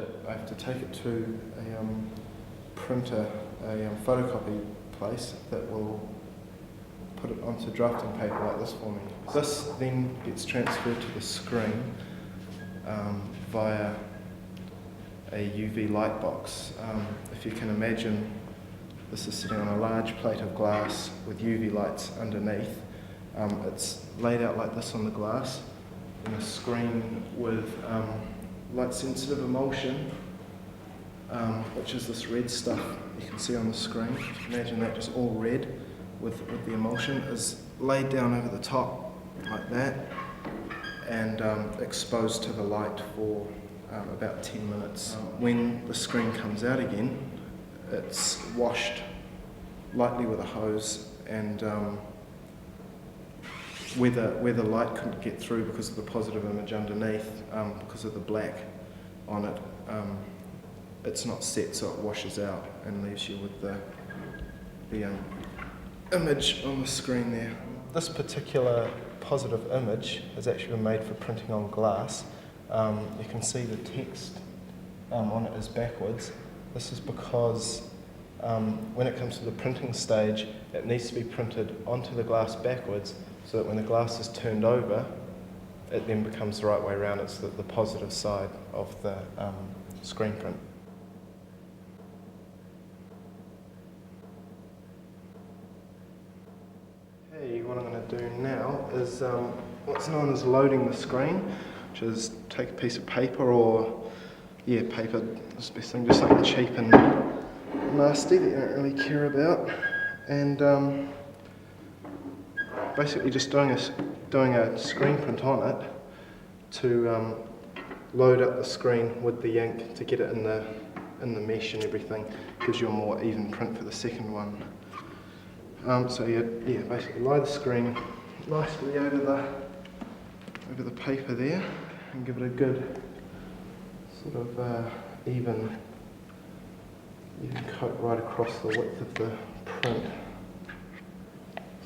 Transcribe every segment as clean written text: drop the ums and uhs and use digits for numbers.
it, I have to take it to a printer, a photocopy place that will put it onto drafting paper like this for me. This then gets transferred to the screen via a UV light box. If you can imagine, this is sitting on a large plate of glass with UV lights underneath. It's laid out like this on the glass, in a screen with light sensitive emulsion, which is this red stuff you can see on the screen. Imagine that just all red with the emulsion is laid down over the top like that and exposed to the light for about 10 minutes. When the screen comes out again, it's washed lightly with a hose, and where the light couldn't get through because of the positive image underneath, because of the black on it, it's not set, so it washes out and leaves you with the image on the screen there. This particular positive image has actually been made for printing on glass. You can see the text on it is backwards. This is because when it comes to the printing stage, it needs to be printed onto the glass backwards, so that when the glass is turned over, it then becomes the right way around. It's the positive side of the screen print. Okay, what I'm going to do now is what's known as loading the screen, which is take a piece of paper, or paper is the best thing, just something cheap and nasty that you don't really care about, and basically just doing a screen print on it to load up the screen with the ink to get it in the mesh and everything. Gives you a more even print for the second one. So you basically lie the screen nicely over the paper there and give it a good sort of even coat right across the width of the print.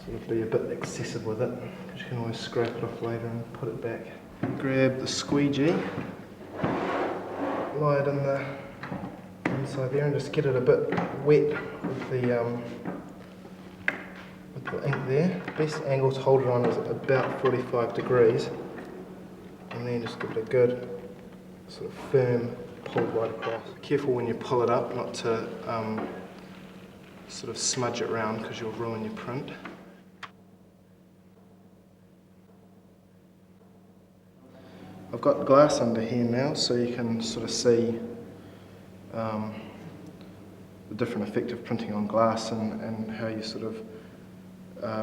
Sort of be a bit excessive with it, because you can always scrape it off later and put it back. Grab the squeegee, lie it in the inside there, and just get it a bit wet with the ink there. The best angle to hold it on is about 45 degrees, and then just give it a good sort of firm pull right across. Careful when you pull it up not to sort of smudge it around, because you'll ruin your print. I've got glass under here now, so you can sort of see the different effect of printing on glass, and how you sort of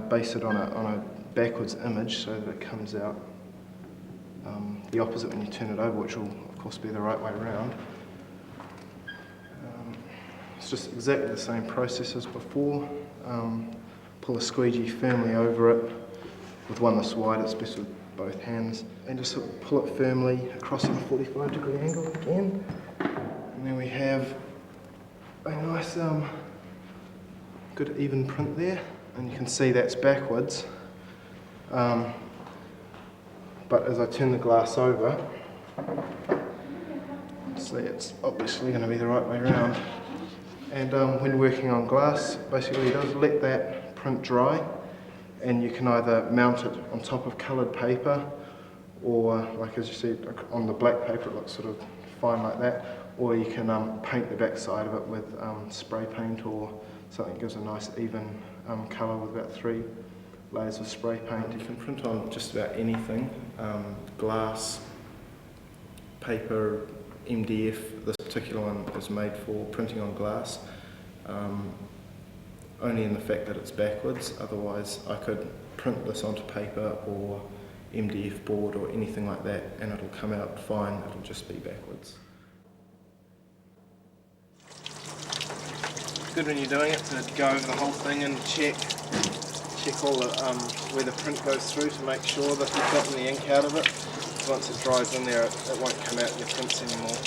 base it on a backwards image so that it comes out the opposite when you turn it over, which will of course be the right way around. It's just exactly the same process as before. Pull the squeegee firmly over it with one this wide. It's best with both hands, and just sort of pull it firmly across at a 45-degree angle again, and then we have a nice good even print there, and you can see that's backwards, but as I turn the glass over, see it's obviously going to be the right way around. And when working on glass, basically it does let that print dry, and you can either mount it on top of coloured paper, or like as you see on the black paper it looks sort of fine like that, or you can paint the back side of it with spray paint or something that gives a nice even colour with about 3 layers of spray paint. You can print on just about anything, glass, paper, MDF. This particular one is made for printing on glass. Only in the fact that it's backwards. Otherwise I could print this onto paper or MDF board or anything like that, and it'll come out fine. It'll just be backwards. It's good when you're doing it to go over the whole thing and check all the where the print goes through, to make sure that you've gotten the ink out of it. Once it dries in there, it won't come out in your prints anymore.